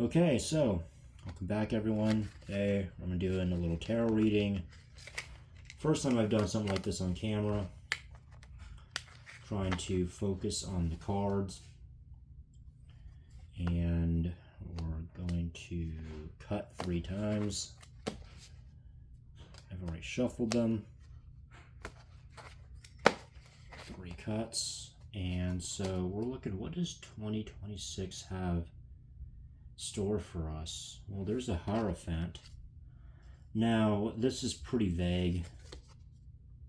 Okay, so welcome back, everyone. Today I'm gonna do a little tarot reading. First time I've done something like this on camera. Trying to focus on the cards, and we're going to cut 3 times. I've already shuffled them. 3 cuts, and so we're looking. What does 2026 have store for us? Well, there's a Hierophant. Now, this is pretty vague.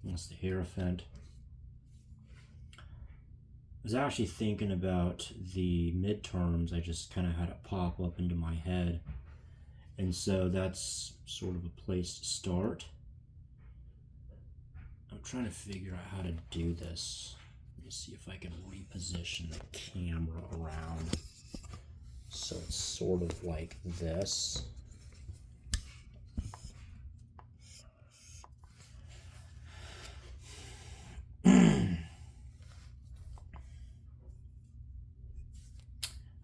That's the Hierophant. I was actually thinking about the midterms. I just kind of had it pop up into my head. And so that's sort of a place to start. I'm trying to figure out how to do this. Let me see if I can reposition the camera around. So it's sort of like this. I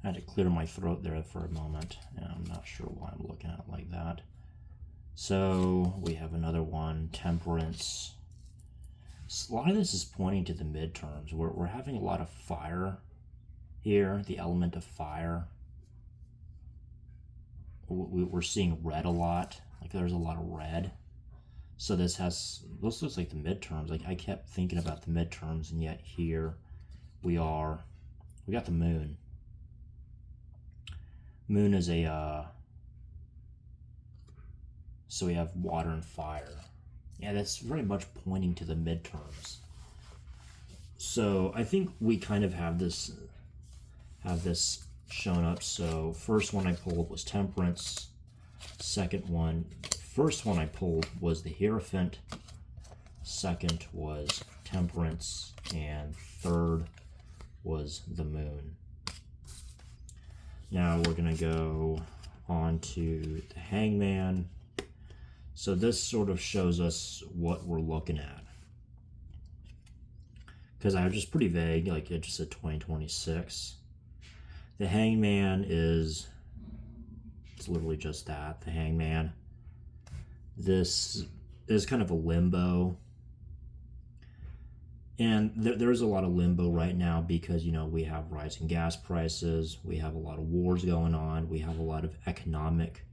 had to clear my throat there for a moment, and I'm not sure why I'm looking at it like that. So we have another one, Temperance. A lot of this is pointing to the midterms. We're having a lot of fire here, the element of fire. We're seeing red a lot, like there's a lot of red. So this looks like the midterms. Like I kept thinking about the midterms, and yet here we got the moon. Moon is so we have water and fire. Yeah, that's very much pointing to the midterms. So I think we kind of have this shown up. So first one I pulled was Temperance. First one I pulled was the Hierophant. Second was Temperance, and third was the moon. Now we're gonna go on to the Hangman. So this sort of shows us what we're looking at. Because I was just pretty vague, like it just said 2026. The Hangman it's literally just that, the Hangman. This is kind of a limbo. And there's a lot of limbo right now because, we have rising gas prices, we have a lot of wars going on, we have a lot of economic,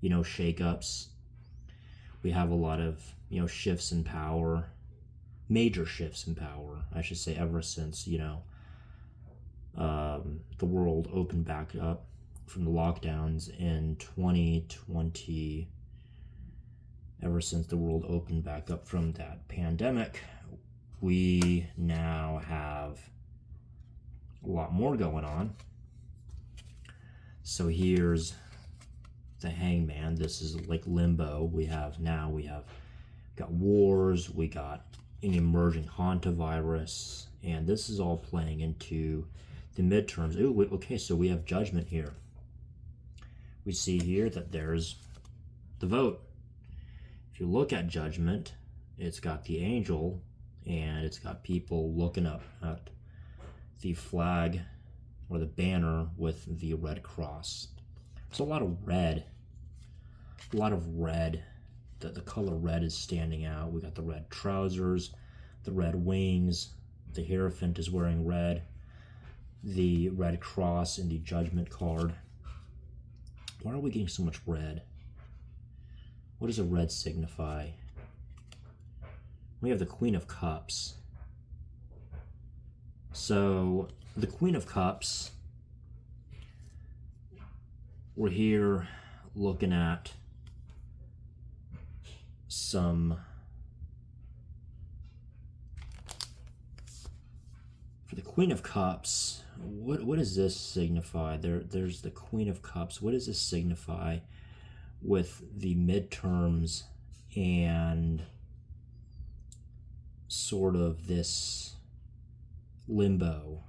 shakeups. We have a lot of, shifts in power, major shifts in power, I should say, ever since, the world opened back up from the lockdowns in 2020. Ever since the world opened back up from that pandemic, we now have a lot more going on. So here's the Hangman. This is like limbo. We got wars, we got an emerging hantavirus, and this is all playing into the midterms. Okay, so we have Judgment here. We see here that there's the vote. If you look at Judgment, it's got the angel, and it's got people looking up at the flag or the banner with the red cross. There's a lot of red. The color red is standing out. We got the red trousers, the red wings. The Hierophant is wearing red. The red cross in the Judgment card. Why are we getting so much red? What does a red signify? We have the Queen of Cups. So the Queen of Cups, we're here looking at for the Queen of Cups, what does this signify? There's the Queen of Cups. What does this signify with the midterms and sort of this limbo?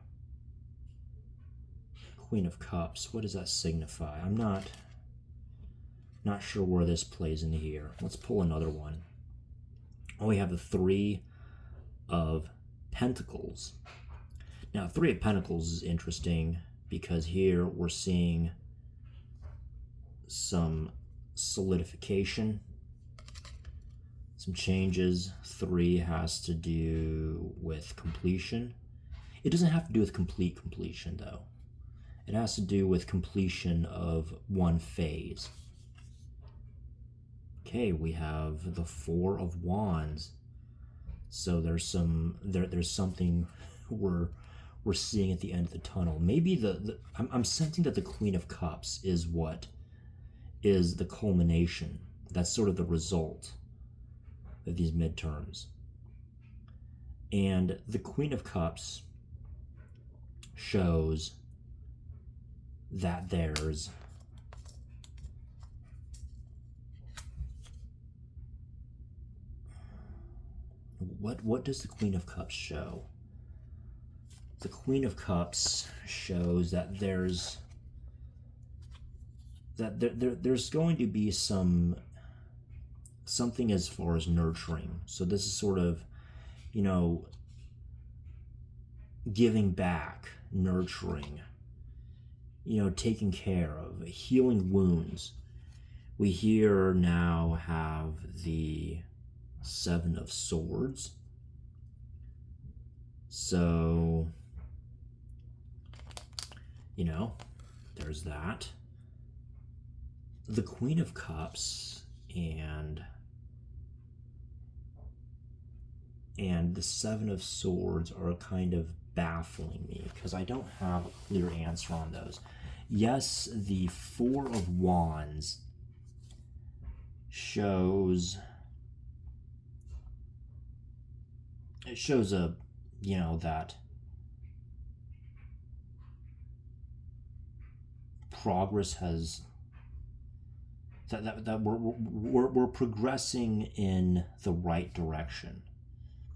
Queen of Cups, what does that signify? I'm not sure where this plays into here. Let's pull another one. Oh, we have the Three of Pentacles. Now, Three of Pentacles is interesting because here we're seeing some solidification, some changes. 3 has to do with completion. It doesn't have to do with complete completion, though. It has to do with completion of one phase. Okay, we have the 4 of Wands. So there's something we're seeing at the end of the tunnel. Maybe I'm sensing that the Queen of Cups is what is the culmination. That's sort of the result of these midterms. And the Queen of Cups shows that there's what does the Queen of Cups show? The Queen of Cups shows that there's going to be something as far as nurturing. So this is sort of, you know, giving back, nurturing, you know, taking care of, healing wounds. We here now have the 7 of Swords. So, you know, there's that. The Queen of Cups and the 7 of Swords are kind of baffling me because I don't have a clear answer on those. Yes, the 4 of Wands shows a, you know, that progress has that we're progressing in the right direction.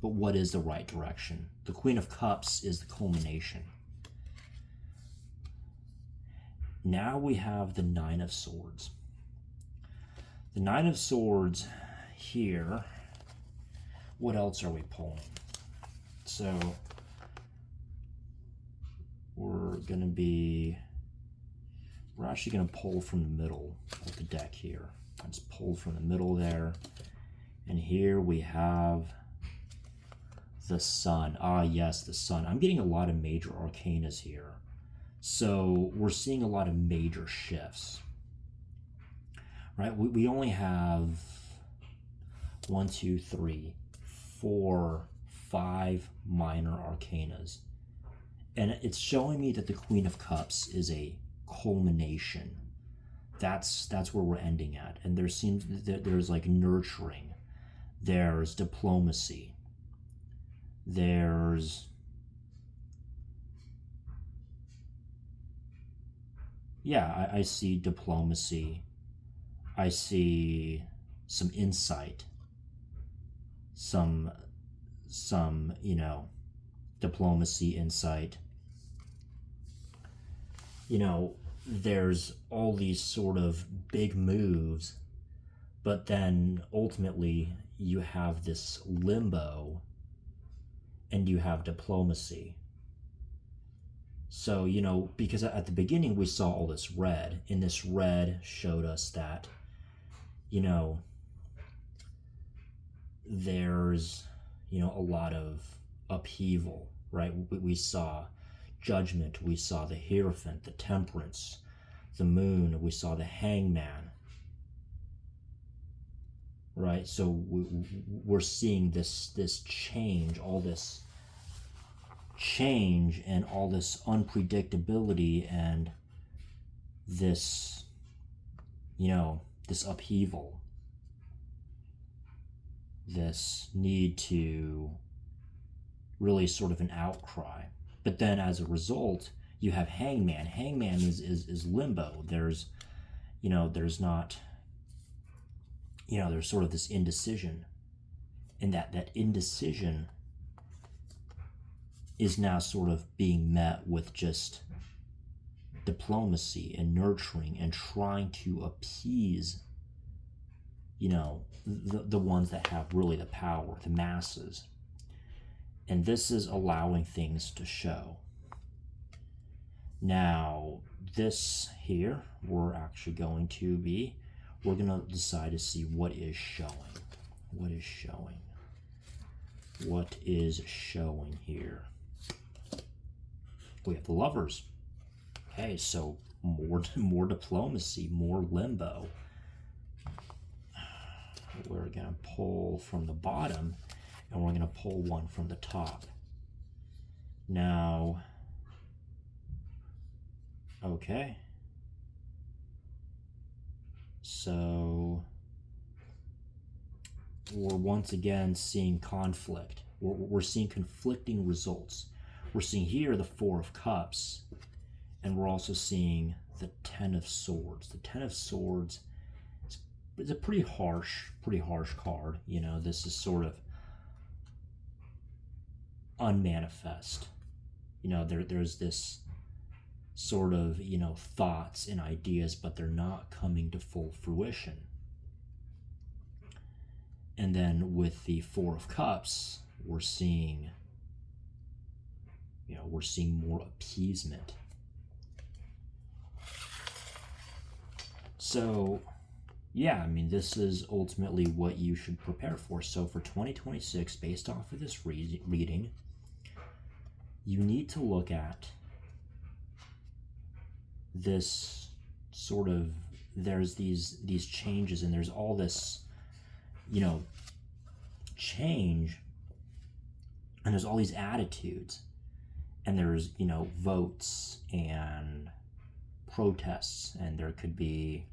But what is the right direction? The Queen of Cups is the culmination. Now we have the 9 of Swords. The 9 of Swords here, what else are we pulling? So we're actually going to pull from the middle of the deck here. Let's pull from the middle there. And here we have the Sun. Ah, yes, the Sun. I'm getting a lot of major arcanas here. So we're seeing a lot of major shifts. Right? We only have 1, 2, 3, 4, 5 minor arcanas. And it's showing me that the Queen of Cups is a culmination. That's where we're ending at. And there seems that there's like nurturing. There's diplomacy. There's I see diplomacy. I see some insight. Some you know, diplomacy, insight. You know, there's all these sort of big moves, but then ultimately you have this limbo and you have diplomacy. So, you know, because at the beginning we saw all this red, and this red showed us that, you know, there's, you know, a lot of upheaval, right? We saw Judgment, we saw the Hierophant, the Temperance, the Moon, we saw the Hangman, right? So we're seeing this change, all this change and all this unpredictability and this, you know, this upheaval, this need to really sort of an outcry. But then as a result, you have Hangman. Hangman is limbo. There's, you know, there's not, you know, there's sort of this indecision. And that indecision is now sort of being met with just diplomacy and nurturing and trying to appease, you know, the ones that have really the power, the masses. And this is allowing things to show. Now, this here, we're actually going to be, we're going to decide to see what is showing. What is showing? What is showing here? We have the Lovers. Okay, so more diplomacy, more limbo. We're going to pull from the bottom, and we're going to pull one from the top. Now, okay. So we're once again seeing conflict. We're seeing conflicting results. We're seeing here the Four of Cups, and we're also seeing the Ten of Swords. The Ten of Swords is a pretty harsh card. You know, this is sort of unmanifest. You know, there's this sort of, you know, thoughts and ideas, but they're not coming to full fruition. And then with the Four of Cups, we're seeing, you know, we're seeing more appeasement. So, yeah, I mean, this is ultimately what you should prepare for. So for 2026, based off of this reading, you need to look at this sort of, there's these changes, and there's all this, you know, change, and there's all these attitudes, and there's, you know, votes and protests, and there could be,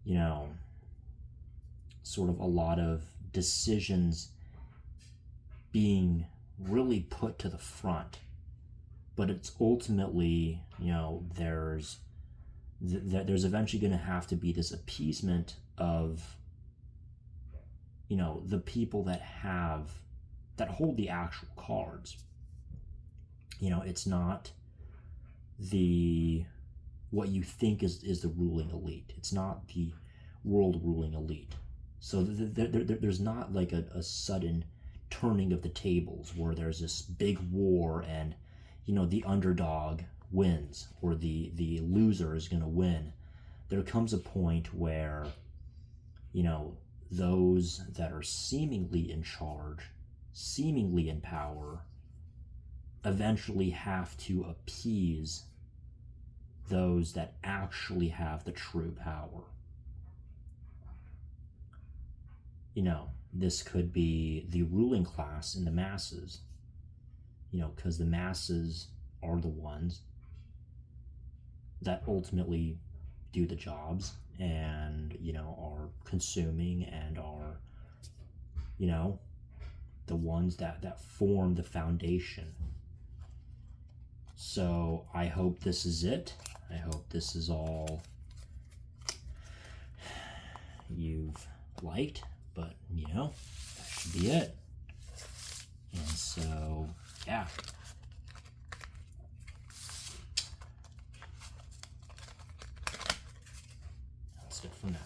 you know, sort of a lot of decisions being really put to the front. But it's ultimately, you know, there's eventually going to have to be this appeasement of, you know, the people that hold the actual cards. You know, it's not what you think is the ruling elite. It's not the world ruling elite. So there's not like a sudden turning of the tables where there's this big war and, you know, the underdog wins or the loser is going to win. There comes a point where, you know, those that are seemingly in charge, seemingly in power, eventually have to appease those that actually have the true power. You know, this could be the ruling class and the masses, you know, because the masses are the ones that ultimately do the jobs and, you know, are consuming and are, you know, the ones that form the foundation. So I hope this is it. I hope this is all you've liked, but, you know, that should be it. And so, yeah. That's it for now.